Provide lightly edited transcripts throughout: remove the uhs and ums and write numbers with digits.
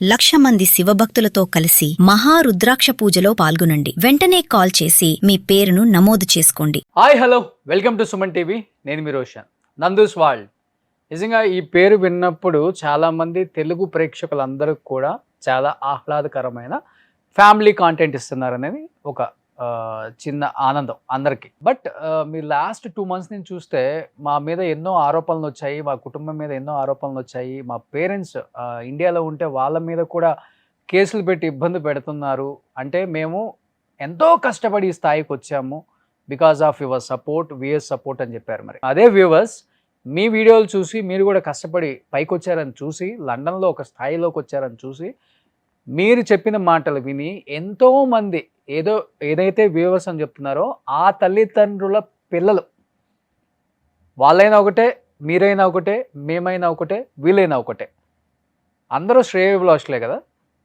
1,00,000 మంది శివభక్తులతో కలిసి మహారుద్రాక్ష పూజలో పాల్గొనండి. వెంటనే కాల్ చేసి మీ పేరును నమోదు చేసుకోండి. Hi hello welcome to Suman TV. నేను మీ రోషన్. నందూస్ వరల్డ్. నిజంగా ఈ పేరు విన్నప్పుడు చాలామంది తెలుగు ప్రేక్షకులందరూ కూడా చాలా ఆహ్లాదకరమైన ఫ్యామిలీ కాంటెంట్ ఇస్తున్నారనేది ఒక చిన్న ఆనందం అందరికీ. బట్ మీరు లాస్ట్ 2 months నుంచి చూస్తే మా మీద ఎన్నో ఆరోపణలు వచ్చాయి, మా కుటుంబం మీద ఎన్నో ఆరోపణలు వచ్చాయి. మా పేరెంట్స్ ఇండియాలో ఉంటే వాళ్ళ మీద కూడా కేసులు పెట్టి ఇబ్బంది పెడుతున్నారు. అంటే మేము ఎంతో కష్టపడి ఈ స్థాయికి వచ్చాము, because of your support, VS support అని చెప్పారు. మరి అదే వ్యూవర్స్ మీ వీడియోలు చూసి మీరు కూడా కష్టపడి పైకి వచ్చారని చూసి, లండన్లో ఒక స్థాయిలోకి వచ్చారని చూసి, మీరు చెప్పిన మాటలు విని ఎంతోమంది ఏదైతే వ్యూవర్స్ అని చెప్తున్నారో ఆ తల్లిదండ్రుల పిల్లలు, వాళ్ళైనా ఒకటే, మీరైనా ఒకటే, మేమైనా ఒకటే, వీళ్ళైనా ఒకటే, అందరూ శ్రేయోభిలాషులే కదా.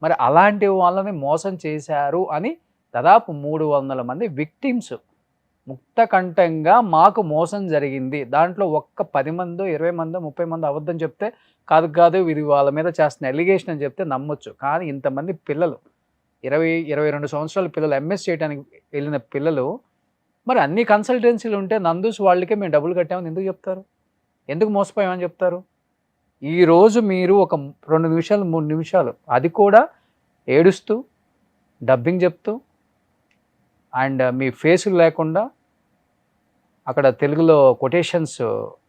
మరి అలాంటి వాళ్ళని మోసం చేశారు అని దాదాపు 300 మంది విక్టిమ్స్ ముక్తకంఠంగా మాకు మోసం జరిగింది, దాంట్లో ఒక్క 10 మందో 20 మందో 30 మందో అబద్ధం చెప్తే కాదు ఇది వాళ్ళ మీద చేస్తున్న ఎలిగేషన్ అని చెప్తే నమ్మొచ్చు. కానీ ఇంతమంది పిల్లలు, 20-22 సంవత్సరాల పిల్లలు, ఎంఎస్ చేయడానికి వెళ్ళిన పిల్లలు, మరి అన్ని కన్సల్టెన్సీలు ఉంటే నందూస్ వాళ్ళకే మేము డబ్బులు కట్టామని ఎందుకు చెప్తారు? ఎందుకు మోసపోయామని చెప్తారు? ఈరోజు మీరు ఒక 2 నిమిషాలు 3 నిమిషాలు అది కూడా ఏడుస్తూ డబ్బింగ్ చెప్తూ అండ్ మీ ఫేసులు లేకుండా అక్కడ తెలుగులో కొటేషన్స్,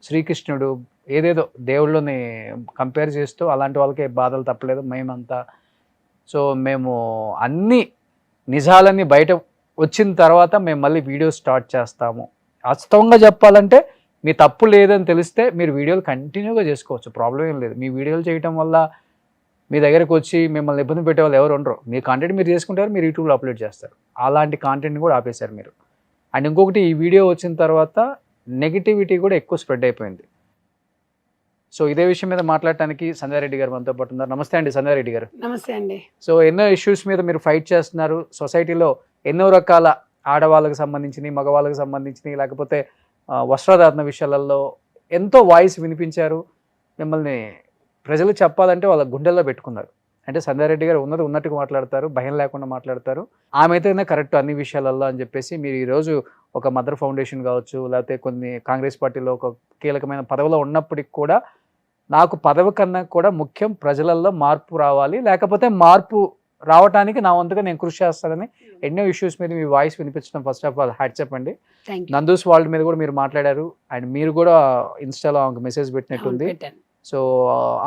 శ్రీకృష్ణుడు ఏదేదో దేవుళ్ళని కంపేర్ చేస్తూ అలాంటి వాళ్ళకే బాధలు తప్పలేదు మేమంతా. సో మేము అన్ని నిజాలన్నీ బయట వచ్చిన తర్వాత మేము మళ్ళీ వీడియో స్టార్ట్ చేస్తాము. వాస్తవంగా చెప్పాలంటే మీ తప్పు లేదని తెలిస్తే మీరు వీడియోలు కంటిన్యూగా చేసుకోవచ్చు, ప్రాబ్లం ఏం లేదు. మీ వీడియోలు చేయటం వల్ల మీ దగ్గరకు వచ్చి మిమ్మల్ని ఇబ్బంది పెట్టే వాళ్ళు ఎవరు ఉండరు. మీ కాంటెంట్ మీరు చేసుకుంటారు, మీరు యూట్యూబ్లో అప్లోడ్ చేస్తారు. అలాంటి కాంటెంట్ని కూడా ఆపేశారు మీరు. అండ్ ఇంకొకటి, ఈ వీడియో వచ్చిన తర్వాత నెగిటివిటీ కూడా ఎక్కువ స్ప్రెడ్ అయిపోయింది. సో ఇదే విషయం మీద మాట్లాడటానికి సంధ్యారెడ్డి గారు మనతో పాటు ఉన్నారు. నమస్తే అండి సంధ్యారెడ్డి గారు. నమస్తే అండి. సో ఎన్నో ఇష్యూస్ మీద మీరు ఫైట్ చేస్తున్నారు. సొసైటీలో ఎన్నో రకాల ఆడవాళ్ళకి సంబంధించినవి, మగవాళ్ళకి సంబంధించినవి, లేకపోతే వస్త్రధారణ విషయాలలో ఎంతో వాయిస్ వినిపించారు. మిమ్మల్ని ప్రజలు చెప్పాలంటే వాళ్ళ గుండెల్లో పెట్టుకున్నారు. అంటే సంధ్యారెడ్డి గారు ఉన్నట్టుగా మాట్లాడతారు, భయం లేకుండా మాట్లాడతారు. ఆమె అయితేనే కరెక్ట్ అన్ని విషయాలలో అని చెప్పేసి మీరు ఈరోజు ఒక మదర్ ఫౌండేషన్ కావచ్చు, లేకపోతే కొన్ని కాంగ్రెస్ పార్టీలో ఒక కీలకమైన పదవిలో ఉన్నప్పటికి కూడా, నాకు పదవి కన్నా కూడా ముఖ్యం ప్రజలలో మార్పు రావాలి, లేకపోతే మార్పు రావడానికి నా వంతుగా నేను కృషి చేస్తానని ఎన్నో ఇష్యూస్ మీద మీ వాయిస్ వినిపించడం ఫస్ట్ ఆఫ్ ఆల్ హ్యాట్స్ చెప్పండి. నందూస్ వరల్డ్ మీద కూడా మీరు మాట్లాడారు అండ్ మీరు కూడా ఇన్స్టాలో ఆమెకు మెసేజ్ పెట్టినట్టుంది. సో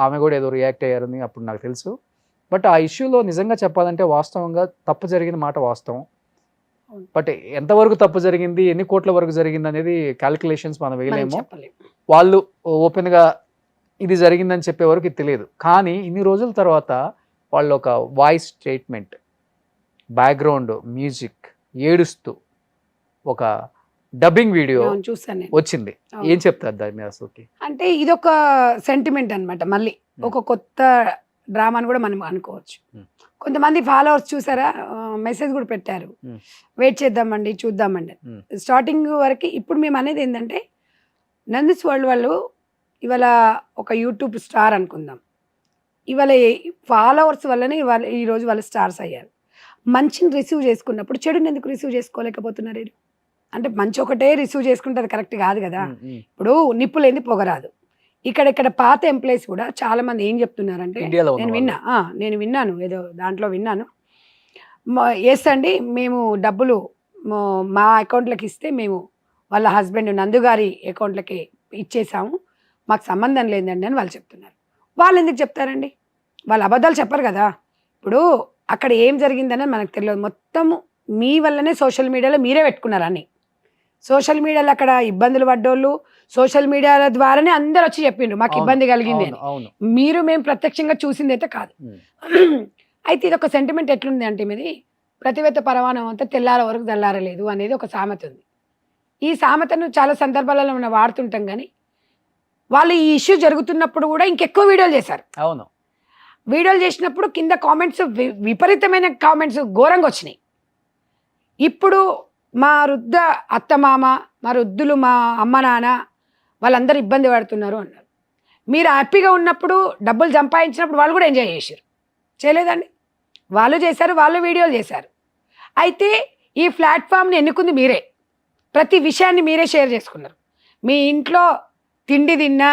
ఆమె కూడా ఏదో రియాక్ట్ అయ్యారని అప్పుడు నాకు తెలుసు. బట్ ఆ ఇష్యూలో నిజంగా చెప్పాలంటే వాస్తవంగా తప్పు జరిగిన మాట వాస్తవం. బట్ ఎంతవరకు తప్పు జరిగింది, ఎన్ని కోట్ల వరకు జరిగింది అనేది క్యాలిక్యులేషన్స్ మనం వేయలేము. వాళ్ళు ఓపెన్గా ఇది జరిగిందని చెప్పే వరకు ఇది తెలియదు. కానీ ఇన్ని రోజుల తర్వాత వాళ్ళు ఒక వాయిస్ స్టేట్మెంట్, బ్యాక్గ్రౌండ్ మ్యూజిక్, ఏడుస్తూ ఒక డబ్బింగ్ వీడియో వచ్చింది. ఏం చెప్తారు దాని మీద అసలుకి? అంటే ఇదొక సెంటిమెంట్ అనమాట. మళ్ళీ ఒక కొత్త డ్రామాని కూడా మనం అనుకోవచ్చు. కొంతమంది ఫాలోవర్స్ చూసారా, మెసేజ్ కూడా పెట్టారు, వెయిట్ చేద్దామండి చూద్దామండి. స్టార్టింగ్ వరకు ఇప్పుడు మేము అనేది ఏంటంటే, నందూస్ వరల్డ్ వాళ్ళు ఇవాళ ఒక యూట్యూబ్ స్టార్ అనుకుందాం, ఇవాళ ఫాలోవర్స్ వల్లనే ఇవాళ ఈరోజు వాళ్ళు స్టార్స్ అయ్యారు. మంచిని రిసీవ్ చేసుకున్నప్పుడు చెడుని ఎందుకు రిసీవ్ చేసుకోలేకపోతున్నారు? అంటే మంచి ఒకటే రిసీవ్ చేసుకుంటే అది కరెక్ట్ కాదు కదా. ఇప్పుడు నిప్పులేంది పొగరాదు. ఇక్కడ పాత ఎంప్లాయీస్ కూడా చాలా మంది ఏం చెప్తున్నారంటే, నేను విన్నాను ఏదో దాంట్లో విన్నాను, ఎస్ అండి మేము డబ్బులు మా అకౌంట్లోకి ఇస్తే మేము వాళ్ళ హస్బెండ్ నందుగారి అకౌంట్లకి ఇచ్చేసాము, మాకు సంబంధం లేదండి అని వాళ్ళు చెప్తున్నారు. వాళ్ళు ఎందుకు చెప్తారండి? వాళ్ళు అబద్ధాలు చెప్పరు కదా. ఇప్పుడు అక్కడ ఏం జరిగిందనేది మనకు తెలియదు. మొత్తము మీ వల్లనే సోషల్ మీడియాలో మీరే పెట్టుకున్నారని. సోషల్ మీడియాలో అక్కడ ఇబ్బందులు పడ్డోళ్ళు సోషల్ మీడియాల ద్వారానే అందరు వచ్చి చెప్పిండ్రు మాకు ఇబ్బంది కలిగింది అని. మేము ప్రత్యక్షంగా చూసింది అయితే కాదు. అయితే ఇది ఒక సెంటిమెంట్ ఎట్లుంది అంటే, మీది ప్రతివేత పరమాణం అంతా తెల్లార వరకు తెల్లారలేదు అనేది ఒక సామెత ఉంది. ఈ సామెతను చాలా సందర్భాలలో మనం వాడుతుంటాం, కానీ వాళ్ళు ఈ ఇష్యూ జరుగుతున్నప్పుడు కూడా ఇంకెక్కువ వీడియోలు చేశారు. అవును, వీడియోలు చేసినప్పుడు కింద కామెంట్స్ విపరీతమైన కామెంట్స్ ఘోరంగా వచ్చినాయి. ఇప్పుడు మా వృద్ధ అత్తమామ, మా వృద్ధులు, మా అమ్మ నాన్న వాళ్ళందరూ ఇబ్బంది పడుతున్నారు అన్నారు. మీరు హ్యాపీగా ఉన్నప్పుడు, డబ్బులు సంపాదించినప్పుడు వాళ్ళు కూడా ఎంజాయ్ చేశారు. చేయలేదండి. వాళ్ళు చేశారు, వాళ్ళు వీడియోలు చేశారు. అయితే ఈ ప్లాట్ఫామ్ని ఎన్నుకుంది మీరే. ప్రతి విషయాన్ని మీరే షేర్ చేసుకున్నారు. మీ ఇంట్లో తిండి తిన్నా,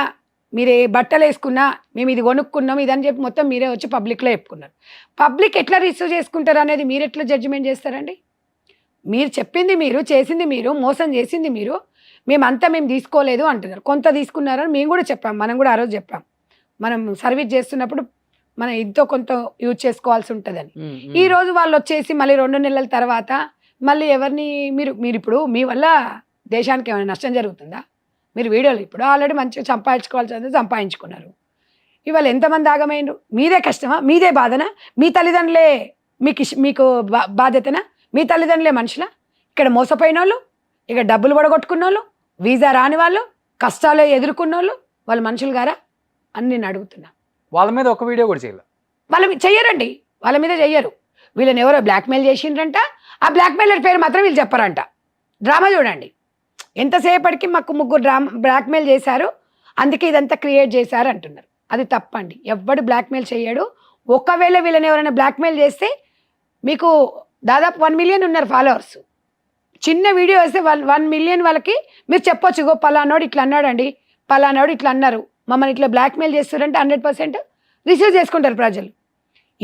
మీరే బట్టలు వేసుకున్నా, మేము ఇది కొనుక్కున్నాం ఇదని చెప్పి మొత్తం మీరే వచ్చి పబ్లిక్లో చెప్పుకున్నారు. పబ్లిక్ ఎట్లా రిసీవ్ చేసుకుంటారు అనేది మీరు ఎట్లా జడ్జిమెంట్ చేస్తారండి? మీరు చెప్పింది మీరు, చేసింది మీరు, మోసం చేసింది మీరు, మేమంతా మేము తీసుకోలేదు అంటున్నారు. కొంత తీసుకున్నారని మేము కూడా చెప్పాం, మనం కూడా ఆ రోజు చెప్పాం. మనం సర్వీస్ చేస్తున్నప్పుడు మనం ఎంతో కొంత యూజ్ చేసుకోవాల్సి ఉంటుందని. ఈ రోజు వాళ్ళు వచ్చేసి మళ్ళీ 2 నెలల తర్వాత మళ్ళీ ఎవరిని మీరు ఇప్పుడు మీ వల్ల దేశానికి ఏమైనా నష్టం జరుగుతుందా? మీరు వీడియోలు ఇప్పుడు ఆల్రెడీ మంచిగా సంపాదించుకోవాల్సింది సంపాదించుకున్నారు. ఇవాళ ఎంతమంది ఆగమైనరు? మీదే కష్టమా? మీదే బాధనా? మీ తల్లిదండ్రులే మీకు బాధ్యతనా? మీ తల్లిదండ్రులే మనుషులా? ఇక్కడ మోసపోయిన వాళ్ళు, ఇక డబ్బులు పడగొట్టుకున్న వాళ్ళు, వీసా రాని వాళ్ళు, కష్టాలు ఎదుర్కొన్న వాళ్ళు మనుషులు గారా అని నేను అడుగుతున్నా. వాళ్ళ మీద ఒక వీడియో కూడా చేయలేదు. వాళ్ళ మీద చెయ్యరండి, వాళ్ళ మీద చెయ్యరు. వీళ్ళని ఎవరో బ్లాక్మెయిల్ చేసిండ్రంట, ఆ బ్లాక్మెయిలర్ పేరు మాత్రం వీళ్ళు చెప్పారంట. డ్రామా చూడండి, ఎంతసేపటికి మాకు 3 బ్లాక్మెయిల్ చేశారు, అందుకే ఇదంతా క్రియేట్ చేశారు అంటున్నారు. అది తప్పండి, ఎవ్వడు బ్లాక్మెయిల్ చేయడు. ఒకవేళ వీళ్ళని ఎవరైనా బ్లాక్మెయిల్ చేస్తే మీకు దాదాపు 1 మిలియన్ ఉన్నారు ఫాలోవర్స్. చిన్న వీడియో వేస్తే 1 మిలియన్ వాళ్ళకి మీరు చెప్పొచ్చు, గో పలానాడు ఇట్లా అన్నాడండి, పలానాడు ఇట్లా అన్నారు, మమ్మల్ని ఇట్లా బ్లాక్మెయిల్ చేస్తారంటే 100% రిసీవ్ చేసుకుంటారు ప్రజలు.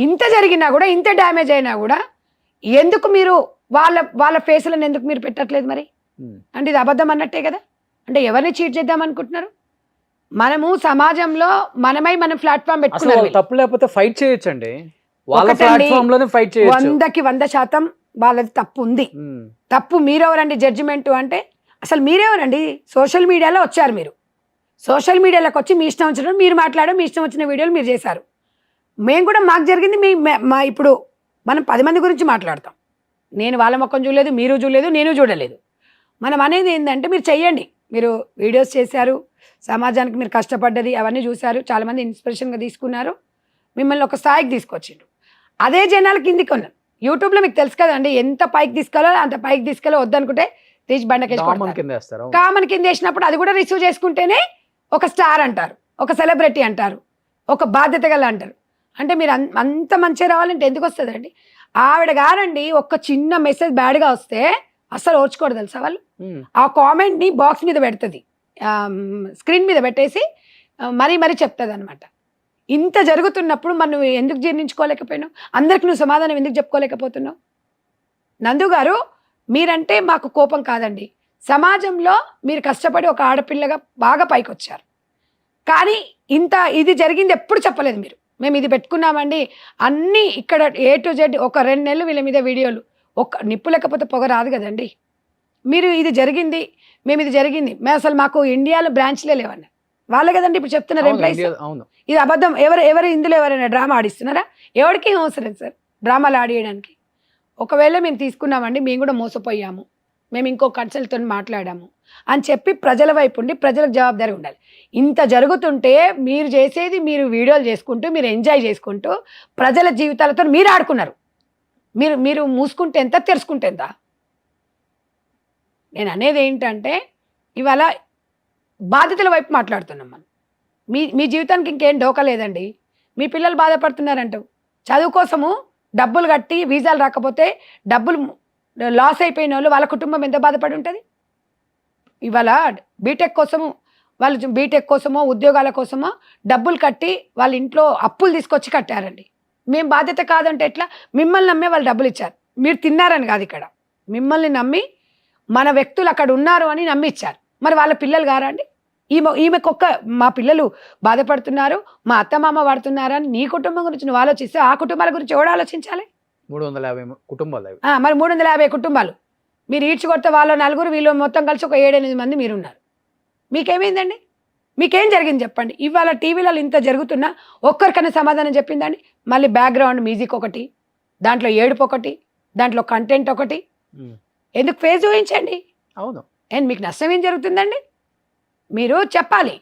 ఇంత జరిగినా కూడా, ఇంత డ్యామేజ్ అయినా కూడా ఎందుకు మీరు వాళ్ళ ఫేసులను ఎందుకు మీరు పెట్టట్లేదు మరి? అంటే ఇది అబద్ధం అన్నట్టే కదా. అంటే ఎవరిని చీట్ చేద్దాం అనుకుంటున్నారు? మనము సమాజంలో మనం ప్లాట్ఫామ్ పెట్టుకున్నాం. తప్పు లేకపోతే ఫైట్ చేయొచ్చండి, వాళ్ళ ప్లాట్ఫామ్ లోనే ఫైట్ చేయొచ్చు. 100కి 100% వాళ్ళది తప్పు ఉంది. తప్పు మీరెవరండి జడ్జిమెంట్ అంటే? అసలు మీరెవరండి? సోషల్ మీడియాలో వచ్చారు మీరు, సోషల్ మీడియాలోకి వచ్చి మీ ఇష్టం వచ్చిన మీరు మాట్లాడడం, మీ ఇష్టం వచ్చిన వీడియోలు మీరు చేశారు. మేము కూడా మాకు జరిగింది ఇప్పుడు మనం 10 మంది గురించి మాట్లాడతాం. నేను వాళ్ళ ముఖం చూడలేదు, మీరు చూడలేదు, నేను చూడలేదు. మనం అనేది ఏంటంటే మీరు చెయ్యండి. మీరు వీడియోస్ చేశారు, సమాజానికి మీరు కష్టపడ్డది అవన్నీ చూశారు, చాలామంది ఇన్స్పిరేషన్గా తీసుకున్నారు, మిమ్మల్ని ఒక స్థాయికి తీసుకొచ్చిండ్రు. అదే జనాలు కిందికి ఉన్నారు. యూట్యూబ్లో మీకు తెలుసు కదండి, ఎంత పైకి తీసుకెళ్ళాలో అంత పైకి తీసుకెళ్ళి వద్దనుకుంటే తీసి బండకేసి కామన్ కింద వేసినప్పుడు అది కూడా రిసీవ్ చేసుకుంటేనే ఒక స్టార్ అంటారు, ఒక సెలబ్రిటీ అంటారు, ఒక బాధ్యత గల అంటారు. అంటే మీరు అంత మంచిగా రావాలంటే ఎందుకు వస్తుందండి? ఆవిడ గారండి ఒక చిన్న మెసేజ్ బ్యాడ్గా వస్తే అస్సలు ఓర్చుకోడు తెలుసా వాళ్ళు. ఆ కామెంట్ని బాక్స్ మీద పెడుతుంది, స్క్రీన్ మీద పెట్టేసి మరీ చెప్తుంది అనమాట. ఇంత జరుగుతున్నప్పుడు మనం ఎందుకు జీర్ణించుకోలేకపోయినావు? అందరికి నువ్వు సమాధానం ఎందుకు చెప్పుకోలేకపోతున్నావు? నందు గారు, మీరంటే మాకు కోపం కాదండి, సమాజంలో మీరు కష్టపడి ఒక ఆడపిల్లగా బాగా పైకి వచ్చారు. కానీ ఇది జరిగింది ఎప్పుడు చెప్పలేదు మీరు. మేము ఇది పెట్టుకున్నామండి అన్నీ ఇక్కడ A to Z ఒక 2 నెలలు వీళ్ళ మీద వీడియోలు. ఒక నిప్పు లేకపోతే పొగ రాదు కదండి. మీరు ఇది జరిగింది, మేము ఇది జరిగింది, మేము అసలు మాకు ఇండియాలో బ్రాంచ్లే లేవన్న వాళ్ళే కదండి ఇప్పుడు చెప్తున్నారు ఎంప్లాయీస్. ఇది అబద్ధం. ఎవరు ఇందులో ఎవరైనా డ్రామా ఆడిస్తున్నారా? ఎవరికి అవసరం సార్ డ్రామాలు ఆడియడానికి? ఒకవేళ మేము తీసుకున్నామండి, మేము కూడా మోసపోయాము, మేము ఇంకో కన్సల్తో మాట్లాడాము అని చెప్పి ప్రజల వైపు ఉండి ప్రజలకు జవాబుదారీ ఉండాలి. ఇంత జరుగుతుంటే మీరు చేసేది, మీరు వీడియోలు చేసుకుంటూ, మీరు ఎంజాయ్ చేసుకుంటూ ప్రజల జీవితాలతో మీరు ఆడుకున్నారు. మీరు మూసుకుంటే ఎంత, తెరుచుకుంటే ఎంత? నేను అనేది ఏంటంటే ఇవాళ బాధితుల వైపు మాట్లాడుతున్నాం మనం. మీ జీవితానికి ఇంకేం డోకా లేదండి. మీ పిల్లలు బాధపడుతున్నారంటావు, చదువు కోసము డబ్బులు కట్టి వీసాలు రాకపోతే డబ్బులు లాస్ అయిపోయిన వాళ్ళు వాళ్ళ కుటుంబం ఎంత బాధపడి ఉంటుంది? ఇవాళ బీటెక్ కోసమో ఉద్యోగాల కోసమో డబ్బులు కట్టి వాళ్ళ ఇంట్లో అప్పులు తీసుకొచ్చి కట్టారండి. మేము బాధ్యత కాదంటే ఎట్లా? మిమ్మల్ని నమ్మే వాళ్ళు డబ్బులు ఇచ్చారు, మీరు తిన్నారని కాదు, ఇక్కడ మిమ్మల్ని నమ్మి మన వ్యక్తులు అక్కడ ఉన్నారు అని నమ్మి ఇచ్చారు. మరి వాళ్ళ పిల్లలు గారా అండి? ఈమెకొక్క మా పిల్లలు బాధపడుతున్నారు, మా అత్తమామ పడుతున్నారని నీ కుటుంబం గురించి నువ్వు ఆలోచిస్తే ఆ కుటుంబాల గురించి ఎవడు ఆలోచించాలి? 350 కుటుంబాలు. మరి 350 కుటుంబాలు మీరు ఈడ్చుకొడితే వాళ్ళ 4 వీళ్ళు మొత్తం కలిసి ఒక 7-8 మంది మీరున్నారు. మీకేమైందండి? మీకేం జరిగింది చెప్పండి? ఇవాళ టీవీలలో ఇంత జరుగుతున్నా ఒక్కరికైనా సమాధానం చెప్పిందండి? మళ్ళీ బ్యాక్గ్రౌండ్ మ్యూజిక్ ఒకటి, దాంట్లో ఏడుపు ఒకటి, దాంట్లో కంటెంట్ ఒకటి, ఎందుకు ఫేస్ చూపించండి? అవును, మీకు నష్టం ఏం జరుగుతుందండి? మీరు చెప్పాలి,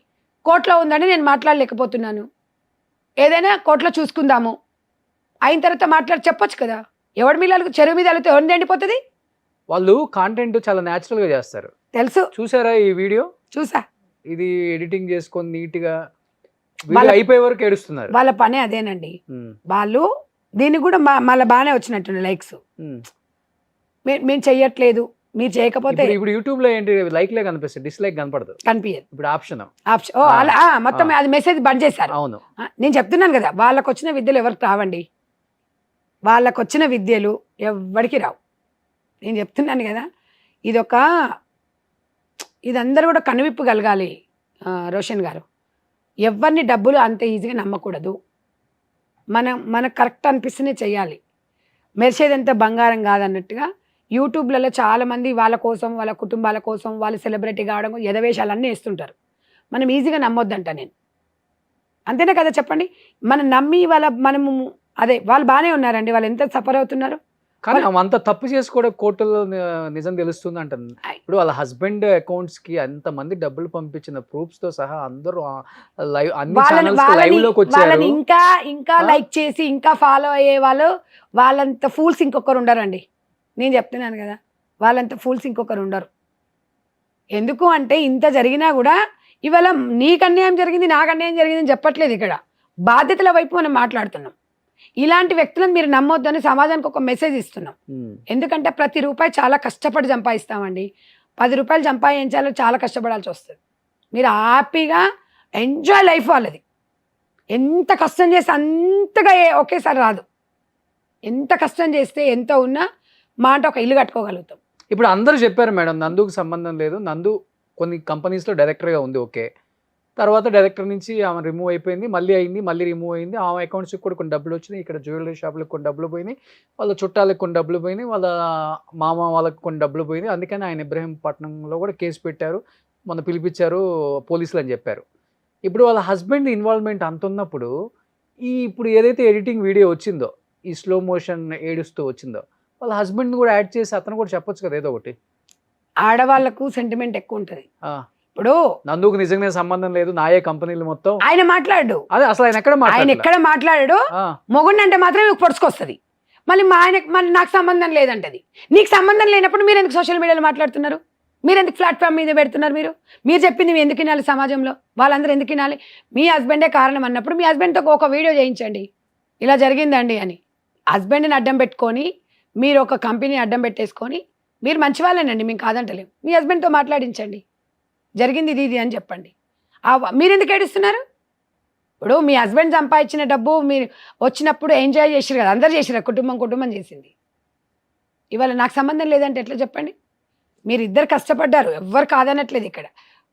కోర్టులో ఉందండి నేను మాట్లాడలేకపోతున్నాను, ఏదైనా కోర్టులో చూసుకుందాము అయిన తర్వాత చెప్పొచ్చు కదా. ఎవడి మీద చెరువు మీద వెళ్తే ఎవరిని ఎండిపోతుంది? వాళ్ళు కాంటెంట్ చాలా న్యాచురల్ గా చేస్తారు, తెలుసు. చూసారా ఈ వీడియో? చూసా. ఇది ఎడిటింగ్ చేసుకొని నీట్ గా అయిపోయే వరకు ఏడుస్తున్నారు. వాళ్ళ పనే అదేనండి. వాళ్ళు దీనికి కూడా మళ్ళీ బాగానే వచ్చినట్టు లైక్స్. ఉమ్. మేము చెయ్యట్లేదు, మీరు చేయకపోతే ఇప్పుడు యూట్యూబ్ లో ఏంటి లైక్లే కనిపిస్తుంది, డిస్లైక్ కనపడదు. కనిపించదు ఇప్పుడు ఆప్షన్. ఆప్షన్. ఓ అలా మొత్తం అది మెసేజ్ బంద్ చేశారు. అవును. నేను చెప్తున్నాను కదా, వాళ్ళకు వచ్చిన విద్యలు ఎవరికి రావండి, వాళ్ళకు వచ్చిన విద్యలు ఎవరికి రావు. నేను చెప్తున్నాను కదా, ఇది అందరూ కూడా కనువిప్పు కలగాలి రోషన్ గారు. ఎవరిని డబ్బులు అంత ఈజీగా నమ్మకూడదు. మనకు కరెక్ట్ అనిపిస్తేనే చెయ్యాలి. మెరిసేదంతా బంగారం కాదన్నట్టుగా యూట్యూబ్లలో చాలామంది వాళ్ళ కోసం, వాళ్ళ కుటుంబాల కోసం, వాళ్ళు సెలబ్రిటీ కావడం ఎదవేషాలన్నీ వేస్తుంటారు. మనం ఈజీగా నమ్మొద్దంట నేను. అంతేనే కదా చెప్పండి. మనం నమ్మి మనము వాళ్ళు బాగానే ఉన్నారండి, వాళ్ళు ఎంత సఫర్ అవుతున్నారు. కానీ అంత తప్పు చేసుకోవడం కోర్టులో నిజం తెలుస్తుంది అంటుంది. ఇప్పుడు వాళ్ళ హస్బెండ్ అకౌంట్స్ కి అంత మంది డబ్బులు పంపించిన ప్రూఫ్స్ తో సహా అందరూ లైవ్ అన్ని ఛానల్స్ లైవ్ లోకి వచ్చారు. ఇంకా లైక్ చేసి ఇంకా ఫాలో అయ్యే వాళ్ళంత ఫూల్స్ ఇంకొకరు ఉండరండి. నేను చెప్తున్నాను కదా, వాళ్ళంత ఫూల్స్ ఇంకొకరు ఉండరు. ఎందుకు అంటే ఇంత జరిగినా కూడా ఇవాళ నీకు అన్యాయం జరిగింది, నాకు అన్యాయం జరిగింది అని చెప్పట్లేదు. ఇక్కడ బాధ్యతల వైపు మనం మాట్లాడుతున్నాం. ఇలాంటి వ్యక్తులను మీరు నమ్మొద్దని సమాజానికి ఒక మెసేజ్ ఇస్తున్నాం. ఎందుకంటే ప్రతి రూపాయి చాలా కష్టపడి సంపాదిస్తామండి. 10 రూపాయలు సంపాదించాలో చాలా కష్టపడాల్సి వస్తుంది. మీరు హ్యాపీగా ఎంజాయ్ లైఫ్ వాళ్ళది. ఎంత కష్టం చేస్తే అంతగా ఒకేసారి రాదు. ఎంత కష్టం చేస్తే ఎంత ఉన్నా మాట ఒక ఇల్లు కట్టుకోగలుగుతాం. ఇప్పుడు అందరూ చెప్పారు మేడం, నందుకు సంబంధం లేదు, నందు కొన్ని కంపెనీస్లో డైరెక్టర్గా ఉంది, ఓకే. తర్వాత డైరెక్టర్ నుంచి ఆమె రిమూవ్ అయిపోయింది, మళ్ళీ అయింది, మళ్ళీ రిమూవ్ అయింది. ఆమె అకౌంట్స్కి కూడా కొన్ని డబ్బులు వచ్చినాయి, ఇక్కడ జ్యువెలరీ షాపులకు కొన్ని డబ్బులు పోయినాయి, వాళ్ళ చుట్టాలకు కొన్ని డబ్బులు పోయినాయి, వాళ్ళ మామ వాళ్ళకి కొన్ని డబ్బులు పోయినాయి. అందుకని ఆయన ఇబ్రహీంపట్నంలో కూడా కేసు పెట్టారు, మొన్న పిలిపించారు పోలీసులు అని చెప్పారు. ఇప్పుడు వాళ్ళ హస్బెండ్ ఇన్వాల్వ్మెంట్ అంత ఉన్నప్పుడు ఇప్పుడు ఏదైతే ఎడిటింగ్ వీడియో వచ్చిందో, ఈ స్లో మోషన్ ఏడుస్తూ వచ్చిందో, వాళ్ళ హస్బెండ్ కూడా యాడ్ చేసి అతను కూడా చెప్పొచ్చు కదా ఏదో ఒకటి. ఆడవాళ్ళకు సెంటిమెంట్ ఎక్కువ ఉంటుంది. ఇప్పుడు నందుకు నిజంగా సంబంధం లేదు, నాయే కంపెనీలు మొత్తం ఆయన మాట్లాడు. అదే అసలు ఆయన ఎక్కడ మాట్లాడాడు. మొగుండు అంటే మాత్రమే పొడుచుకొస్తుంది. మళ్ళీ మళ్ళీ నాకు సంబంధం లేదంటది. నీకు సంబంధం లేనప్పుడు మీరు ఎందుకు సోషల్ మీడియాలో మాట్లాడుతున్నారు? మీరు ఎందుకు ప్లాట్ఫామ్ మీద పెడుతున్నారు? మీరు చెప్పింది మీరు ఎందుకు వినాలి? సమాజంలో వాళ్ళందరూ ఎందుకు వినాలి? మీ హస్బెండే కారణం అన్నప్పుడు మీ హస్బెండ్తో ఒక వీడియో చేయించండి, ఇలా జరిగిందండి అని. హస్బెండ్ని అడ్డం పెట్టుకొని మీరు ఒక కంపెనీని అడ్డం పెట్టేసుకొని మీరు మంచి వాళ్ళేనండి, మేము కాదంటలేము. మీ హస్బెండ్తో మాట్లాడించండి, జరిగింది ఇది అని చెప్పండి. మీరు ఎందుకు ఏడుస్తున్నారు? ఇప్పుడు మీ హస్బెండ్ సంపాదించిన డబ్బు మీరు వచ్చినప్పుడు ఎంజాయ్ చేసిరు కదా, అందరు చేసిరు, కుటుంబం చేసింది. ఇవాళ నాకు సంబంధం లేదంటే ఎట్లా చెప్పండి? మీరు ఇద్దరు కష్టపడ్డారు, ఎవ్వరు కాదనట్లేదు ఇక్కడ.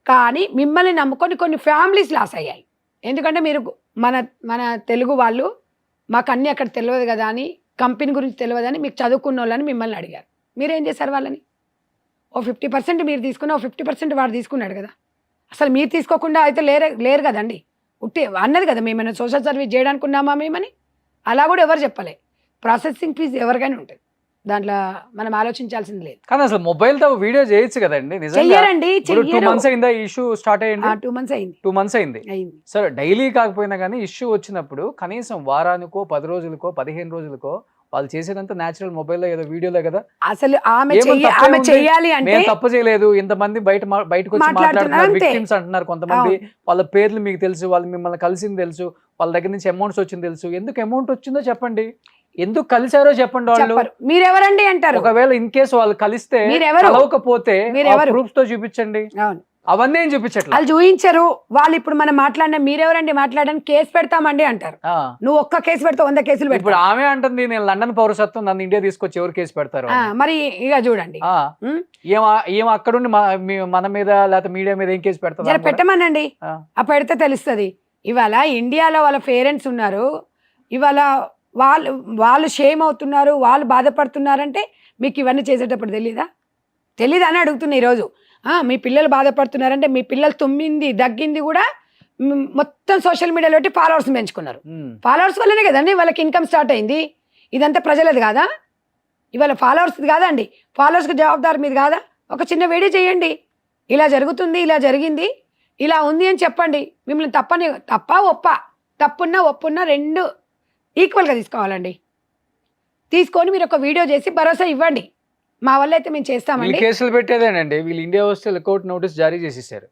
కానీ మిమ్మల్ని నమ్ముకొని కొన్ని ఫ్యామిలీస్ లాస్ అయ్యాయి. ఎందుకంటే మీరు మన తెలుగు వాళ్ళు మాకు అన్నీ అక్కడ తెలియదు కదా అని, కంపెనీ గురించి తెలియదని మీకు చదువుకున్న వాళ్ళని మిమ్మల్ని అడిగారు. మీరేం చేశారు? వాళ్ళని ఓ 50% మీరు తీసుకున్న, ఓ 50% వాడు తీసుకున్నాడు కదా. అసలు మీరు తీసుకోకుండా అయితే లేరు కదండి. అన్నది కదా, మేమైనా సోషల్ సర్వీస్ చేయడానికి ఉన్నామా మేమని. అలా కూడా ఎవరు చెప్పలే. ప్రాసెసింగ్ ఫీజు ఎవరికైనా ఉంటుంది, దాంట్లో మనం ఆలోచించాల్సింది లేదు. కానీ అసలు మొబైల్ తో వీడియో చేయొచ్చు కదండి. చెయ్యరండి. 2 months అయిందా ఇష్యూ స్టార్ట్ అయ్యింది? 2 months అయింది. సరే, డైలీ కాకపోయినా కానీ ఇష్యూ వచ్చినప్పుడు కనీసం వారానికో 10 రోజులకో 15 రోజులకో వాళ్ళు చేసేదంతా న్యాచురల్ మొబైల్లో ఏదో వీడియోలే కదా. అసలు ఆమె చెయ్యాలి అంటే తప్పు చేయలేదు. ఇంతమంది బయటకు వచ్చి మాట్లాడుతున్నారు, విక్టిమ్స్ అంటున్నారు కొంతమంది. వాళ్ళ పేర్లు మీకు తెలుసు, వాళ్ళు మిమ్మల్ని కలిసింది తెలుసు, వాళ్ళ దగ్గర నుంచి అమౌంట్స్ వచ్చింది తెలుసు. ఎందుకు అమౌంట్ వచ్చిందో చెప్పండి, ఎందుకు కలిసారో చెప్పండి. వాళ్ళు మీరెవరండి అంటారు. ఒకవేళ ఇన్ కేసు వాళ్ళు కలిస్తే కలవకపోతే ప్రూఫ్స్ తో చూపించండి. అవన్నీ ఏం చూపించట్లేదు, వాళ్ళు చూపించరు. వాళ్ళు ఇప్పుడు మనం మాట్లాడిన మీరెవరండి మాట్లాడడానికి కేసు పెడతామండి అంటారు. నువ్వు ఒక్క కేసు పెడతావు, 100 కేసులు పెడతావు. ఇప్పుడు ఆమె అంటుంది నేను లండన్ పౌరసత్వం, నన్ను ఇండియా తీసుకొచ్చి ఎవరు కేసు పెడతారు? మరి ఇక చూడండి, ఏం అక్కడుండి మన మీద లేకపోతే మీడియా మీద ఏం కేసు పెడతారు? పెట్టమనండి, పెడితే తెలుస్తుంది. ఇవాళ ఇండియాలో వాళ్ళ పేరెంట్స్ ఉన్నారు, ఇవాళ వాళ్ళు షేమ్ అవుతున్నారు, వాళ్ళు బాధపడుతున్నారంటే మీకు ఇవన్నీ చేసేటప్పుడు తెలీదా అని అడుగుతున్నా ఈరోజు. మీ పిల్లలు బాధపడుతున్నారంటే మీ పిల్లలు తుమ్మింది దగ్గింది కూడా మొత్తం సోషల్ మీడియాలో పెట్టి ఫాలోవర్స్ పెంచుకున్నారు. ఫాలోవర్స్ వల్లనే కదండి వాళ్ళకి ఇన్కమ్ స్టార్ట్ అయింది. ఇదంతా ప్రజలది కాదా? ఇవాళ ఫాలోవర్స్ కాదా అండి? ఫాలోవర్స్కి జవాబుదారు మీరు కాదా? ఒక చిన్న వీడియో చేయండి, ఇలా జరుగుతుంది, ఇలా జరిగింది, ఇలా ఉంది అని చెప్పండి. మిమ్మల్ని తప్పున్నా ఒప్పున్నా 2 ఈక్వల్గా తీసుకోవాలండి. తీసుకొని మీరు ఒక వీడియో చేసి భరోసా ఇవ్వండి. మా వల్ల అయితే మేము చేస్తామండి. కేసులు పెట్టేదేనండి, వీళ్ళు ఇండియా వస్తే లుకౌట్ నోటీస్ జారీ చేసేసారు.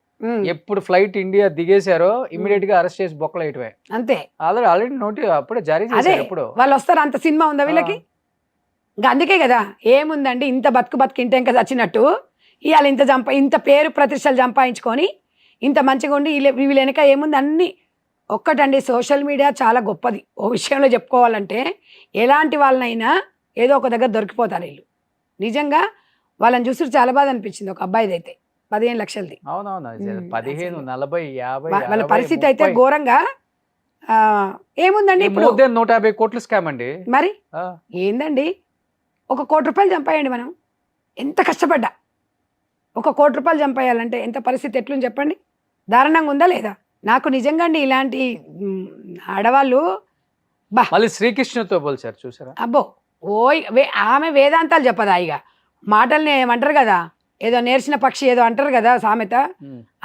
ఎప్పుడు ఫ్లైట్ ఇండియా దిగేశారో ఇమీడియట్ గా అరెస్ట్ చేసి బొక్కలు వేయటమే. అంతే. ఆల్రెడీ నోటి అప్పుడే జారీ అదే చేశారు. ఎప్పుడు వాళ్ళు వస్తారు, అంత సినిమా ఉందా వీళ్ళకి? ఇంకా అందుకే కదా ఏముందండి, ఇంత బతుకు ఇంత ఇంకా చచ్చినట్టు ఇవాళ ఇంత పేరు ప్రతిష్టలు సంపాదించుకొని ఇంత మంచిగా ఉండి వీళ్ళ వెనక ఏముంది అన్ని. ఒక్కటండి, సోషల్ మీడియా చాలా గొప్పది. ఓ విషయంలో చెప్పుకోవాలంటే ఎలాంటి వాళ్ళనైనా ఏదో ఒక దగ్గర దొరికిపోతారు వీళ్ళు. నిజంగా వాళ్ళని చూసి చాలా బాధ అనిపించింది. ఒక అబ్బాయిది అయితే 15 లక్షలది. అవునవును. 15, 40, 50 వాళ్ళ పరిస్థితి అయితే ఘోరంగా. ఏముందండి ఇప్పుడు 150 కోట్ల స్కామ్ అండి. మరి ఏందండి, 1 కోటి రూపాయలు చంపేయండి. మనం ఎంత కష్టపడ్డా 1 కోటి రూపాయలు చంపేయాలంటే ఎంత పరిస్థితి ఎట్లుంది చెప్పండి? దారుణంగా ఉందా లేదా? నాకు నిజంగా అండి ఇలాంటి ఆడవాళ్ళు మళ్ళీ శ్రీకృష్ణతో పోల్చారు చూసారా? అబ్బో ఆమె వేదాంతాలు చెప్పదా, ఇక మాటల్ని ఏమంటారు కదా, ఏదో నేర్చిన పక్షి ఏదో అంటారు కదా సామెత.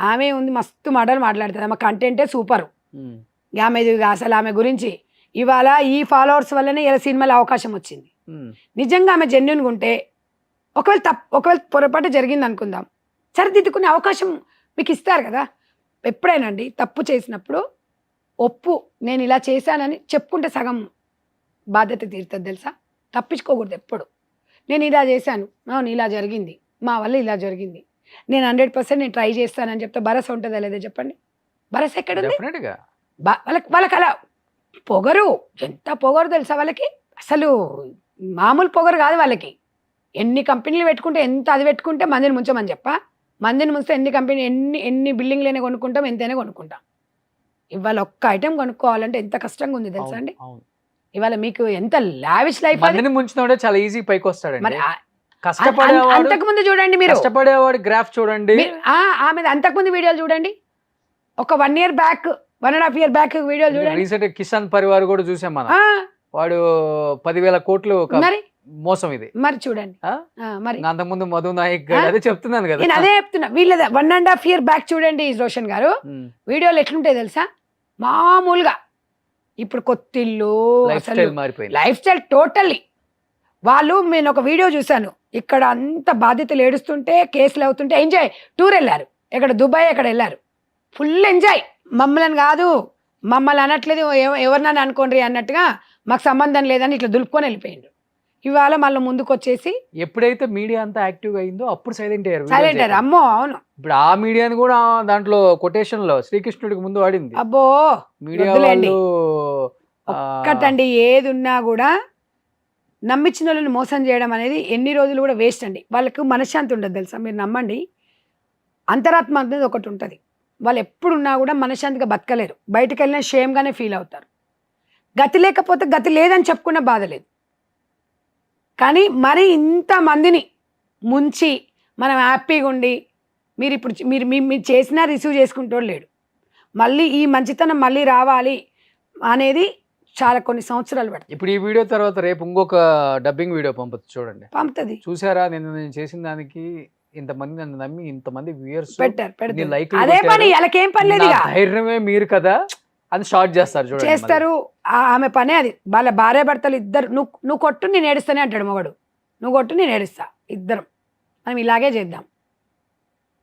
ఆమె ఉంది మస్తు మాటలు మాట్లాడుతుంది. ఆమె కంటెంటే సూపర్. ఆమెది అసలు ఆమె గురించి ఇవాళ ఈ ఫాలోవర్స్ వల్లనే ఇలా సినిమాలో అవకాశం వచ్చింది. నిజంగా ఆమె జెన్యున్గా ఉంటే ఒకవేళ పొరపాటు జరిగింది అనుకుందాం, సరిదిద్దుకునే అవకాశం మీకు ఇస్తారు కదా. ఎప్పుడైనా అండి తప్పు చేసినప్పుడు ఒప్పు, నేను ఇలా చేశానని చెప్పుకుంటే సగం బాధ్యత తీరుతుంది తెలుసా. తప్పించుకోకూడదు ఎప్పుడు. నేను ఇలా చేశాను, అవును ఇలా జరిగింది, మా వల్ల ఇలా జరిగింది, నేను 100% నేను ట్రై చేస్తానని చెప్తే భరోసా ఉంటుందా లేదా చెప్పండి? భరోసా ఎక్కడుంది? వాళ్ళకి అలా పొగరు, ఎంత పొగరు తెలుసా వాళ్ళకి. అసలు మామూలు పొగరు కాదు వాళ్ళకి. ఎన్ని కంపెనీలు పెట్టుకుంటే ఎంత అది పెట్టుకుంటే మందిని ముంచమని మందిని ముంచితే ఎన్ని బిల్డింగ్లైనా కొనుక్కుంటాం, ఎంతైనా కొనుక్కుంటాం. ఇవాళ ఒక్క ఐటెం కొనుక్కోవాలంటే ఎంత కష్టంగా ఉంది తెలుసా అండి. ఇవాళ మీకు ఎంత లావిష్ లైఫ్. చాలా ఈజీ పైకి వస్తాడు. మరి అంతకుముందు చూడండి, మీరు కష్టపడేవాడు గ్రాఫ్ చూడండి, ఆమె అంతకుముందు వీడియోలు చూడండి. ఒక 1 year బ్యాక్, 1.5 year బ్యాక్ వీడియోలు చూడండి. రీసెంట్ కిసాన్ పరివార్ కూడా చూసాం మనం. వాడు 10,000 కోట్లు మోసం ఇది. మరి చూడండి, మరి అంతకుముందు మధు నాయక్ అదే చెప్తున్నాను కదా, నేను అదే చెప్తున్నా. వీళ్ళ 1.5 year బ్యాక్ చూడండి రోషన్ గారు, వీడియోలు ఎట్లుంటాయి తెలుసా? మామూలుగా ఇప్పుడు కొత్తిల్లు, లైఫ్ స్టైల్ టోటల్లీ. నేను ఒక వీడియో చూశాను, ఇక్కడ అంత బాధ్యతలు ఏడుస్తుంటే, కేసులు అవుతుంటే ఎంజాయ్. టూర్ వెళ్ళారు, ఎక్కడ దుబాయ్ ఎక్కడ వెళ్ళారు, ఫుల్ ఎంజాయ్. మమ్మల్ని కాదు, మమ్మల్ని అనట్లేదు, ఎవరినని అనుకోండి అన్నట్టుగా, మాకు సంబంధం లేదని ఇట్లా దులుపుకొని వెళ్ళిపోయిండు. ఇవాళ మళ్ళీ ముందుకు వచ్చేసి ఎప్పుడైతే మీడియా అంతా యాక్టివ్ అయిందో అప్పుడు సైలెంట్ అయ్యారు. అమ్మో అవును. ఇప్పుడు ఆ మీడియాని కూడా దాంట్లో కొటేషన్ లో శ్రీకృష్ణుడికి ముందు వాడింది. అబ్బో మీడియా ఒక్కటండి, ఏది ఉన్నా కూడా నమ్మించిన వాళ్ళని మోసం చేయడం అనేది ఎన్ని రోజులు కూడా వేస్ట్ అండి. వాళ్ళకు మనశ్శాంతి ఉండదు తెలుసా. మీరు నమ్మండి, అంతరాత్మ అనేది ఒకటి ఉంటుంది. వాళ్ళు ఎప్పుడున్నా కూడా మనశ్శాంతిగా బతకలేరు. బయటకు వెళ్ళినా షేమ్గానే ఫీల్ అవుతారు. గతి లేకపోతే గతి లేదని చెప్పుకున్న బాధ లేదు. కానీ మరి ఇంతమందిని ముంచి మనం హ్యాపీగా ఉండి మీరు చేసినా రిసీవ్ చేసుకుంటూ లేడు. మళ్ళీ ఈ మంచితనం మళ్ళీ రావాలి అనేది చాలా కొన్ని సంవత్సరాలు పడుతుంది. ఇప్పుడు ఈ వీడియో తర్వాత రేపు ఇంకొక డబ్బింగ్ వీడియో చూడండి, పంపుతుంది. చూసారా, నేను చేసిన దానికి ఇంతమంది నన్ను నమ్మి ఇంతమంది వ్యూయర్స్ పెట్టారు. అదే పని, వాళ్ళకేం పని లేదు, ధైర్యమే మీరు కదా అని షార్ట్ చేస్తారు. ఆమె పనే అది. వాళ్ళ భార్య భర్తలు ఇద్దరు, నువ్వు కొట్టు నేను ఏడుస్తానే అంటాడు మొగడు, నువ్వు కొట్టు నేను ఏడుస్తా, ఇద్దరం మనం ఇలాగే చేద్దాం.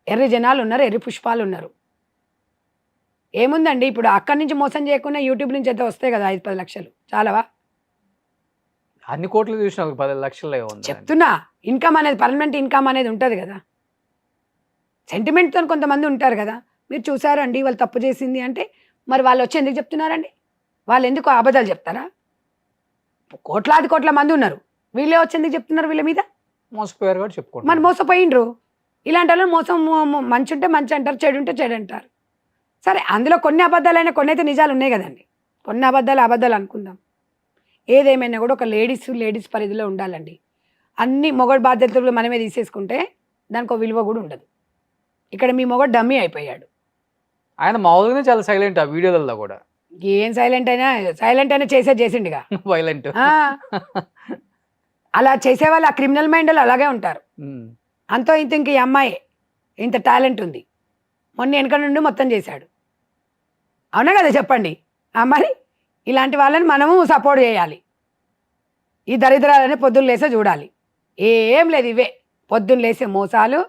ఎర్రి జనాలు ఉన్నారు, ఎర్రి పుష్పాలు ఉన్నారు. ఏముందండి, ఇప్పుడు అక్కడి నుంచి మోసం చేయకుండా యూట్యూబ్ నుంచి అయితే వస్తాయి కదా 5-10 లక్షలు, చాలావా? అన్ని కోట్లు చూసినా 10 లక్షలు చెప్తున్నా. ఇన్కమ్ అనేది, పర్మనెంట్ ఇన్కమ్ అనేది ఉంటుంది కదా. సెంటిమెంట్తో కొంతమంది ఉంటారు కదా. మీరు చూసారండి, వాళ్ళు తప్పు చేసింది అంటే మరి వాళ్ళు వచ్చి ఎందుకు చెప్తున్నారండి? వాళ్ళు ఎందుకు అబద్ధాలు చెప్తారా? కోట్ల మంది ఉన్నారు, వీళ్ళే వచ్చి ఎందుకు చెప్తున్నారు? వీళ్ళ మీద మోసపోయారు కాబట్టి చెప్పుకోండి. మరి మోసపోయిండ్రు. ఇలాంటి వాళ్ళు మోసం, మంచి ఉంటే మంచి అంటారు, చెడు ఉంటే చెడు అంటారు. సరే, అందులో కొన్ని అబద్ధాలైనా కొన్ని అయితే నిజాలు ఉన్నాయి కదండి. కొన్ని అబద్ధాలు అనుకుందాం. ఏదేమైనా కూడా ఒక లేడీస్ పరిధిలో ఉండాలండి. అన్ని మొగడు బాధ్యతలు మనమే తీసేసుకుంటే దానికి ఒక విలువ కూడా ఉండదు. ఇక్కడ మీ మొగడు డమ్మీ అయిపోయాడు. ఆయన మామూలుగానే చాలా సైలెంట్ ఆ వీడియోలలో కూడా. ఏం సైలెంట్ అయినా చేసిండుగా వైలెంట్. అలా చేసేవాళ్ళు, ఆ క్రిమినల్ మైండ్ వాళ్ళు అలాగే ఉంటారు. అంతో ఇంక ఈ అమ్మాయి ఇంత టాలెంట్ ఉంది, మొన్న వెనక నుండి మొత్తం చేశాడు. అవునా కదా చెప్పండి? మరి ఇలాంటి వాళ్ళని మనము సపోర్ట్ చేయాలి. ఈ దరిద్రాలని పొద్దున్న లేసే చూడాలి. ఏం లేదు, ఇవే పొద్దున్న లేసే మోసాలు,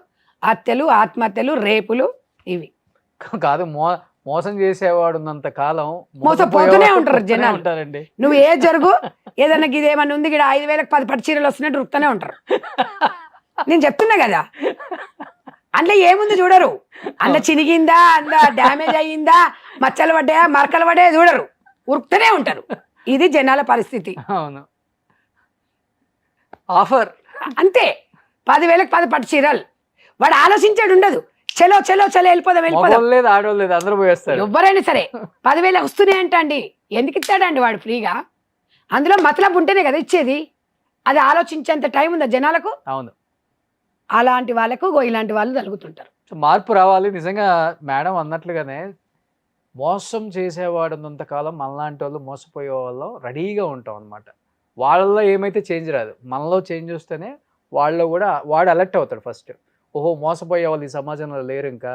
హత్యలు, ఆత్మహత్యలు, రేపులు, ఇవి. కాదు మోసం చేసేవాడు ఉన్నంత కాలం మోసపోతూనే ఉంటారు జనాలు. ఉంటారండి. నువ్వు ఏ జరుగు ఏదన్నా ఇదేమన్నా ఉంది గిడ 5,000కి 10 పట్టు చీరలు వస్తున్నట్టు రుపుతూనే ఉంటారు. నేను చెప్తున్నా కదా, అందులో ఏముంది చూడరు. అందులో చినిగిందా, అందులో డ్యామేజ్ అయ్యిందా, మచ్చలు పడ్డాయా, మరకలు పడ్డాయా చూడరు, ఉరుకుతూనే ఉంటారు. ఇది జనాల పరిస్థితి. అవును, ఆఫర్ అంతే. 10,000కి 10 పట్టు చీరలు. వాడు ఆలోచించాడు ఉండదు, చలో చలో చలో వెళ్ళిపోదాం వెళ్ళిపోదాం. లేదు, ఆడవాళ్ళు లేదు, అందరూ పోయేస్తారు. ఎవరైనా సరే 10,000 వస్తున్నాయంట అండి, ఎందుకు ఇస్తాడండి వాడు ఫ్రీగా? అందులో మతలబు ఉంటేనే కదా ఇచ్చేది. అది ఆలోచించేంత టైం ఉందా జనాలకు? అవును, అలాంటి వాళ్ళకు ఇలాంటి వాళ్ళు తలుగుతుంటారు. సో మార్పు రావాలి. నిజంగా మేడం అన్నట్లుగానే మోసం చేసేవాడున్నంత కాలం మనలాంటి వాళ్ళు మోసపోయే వాళ్ళు రెడీగా ఉంటాం అనమాట. వాళ్ళలో ఏమైతే చేంజ్ రాదు, మనలో చేంజ్ వస్తేనే వాళ్ళలో కూడా వాడు అలర్ట్ అవుతాడు ఫస్ట్. ఓహో, మోసపోయే వాళ్ళు ఈ సమాజంలో లేరు, ఇంకా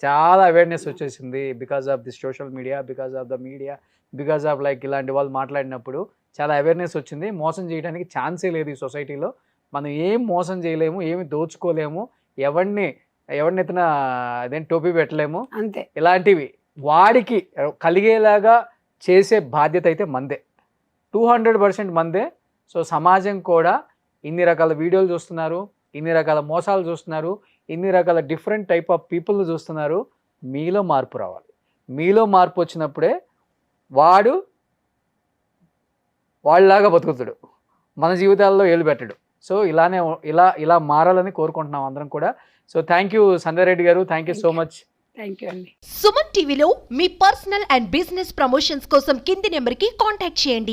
చాలా అవేర్నెస్ వచ్చేసింది because of the social media, because of the media, because of like ఇలాంటి వాళ్ళు మాట్లాడినప్పుడు చాలా అవేర్నెస్ వచ్చింది. మోసం చేయడానికి ఛాన్సే లేదు ఈ సొసైటీలో. మనం ఏం మోసం చేయలేము, ఏమి దోచుకోలేము, ఎవరిని ఎత్తున అదేం టోపీ పెట్టలేము. అంతే. ఇలాంటివి వాడికి కలిగేలాగా చేసే బాధ్యత అయితే మందే, 200% మందే. సో సమాజం కూడా ఇన్ని రకాల వీడియోలు చూస్తున్నారు, ఇన్ని రకాల మోసాలు చూస్తున్నారు, ఇన్ని రకాల డిఫరెంట్ టైప్ ఆఫ్ పీపుల్ని చూస్తున్నారు. మీలో మార్పు రావాలి. మీలో మార్పు వచ్చినప్పుడే వాడు వాళ్ళలాగా బతుకుతాడు, మన జీవితాల్లో ఏలు పెట్టడు. సో ఇలా మారాలని కోరుకుంటున్నాం అందరం కూడా. సో థ్యాంక్ యూ సంధ్య రెడ్డి గారు, thank you so much. Thank you అండి. సుమన్ టీవీలో మీ పర్సనల్ అండ్ బిజినెస్ ప్రమోషన్స్ కోసం కింది నెంబర్కి కాంటాక్ట్ చేయండి.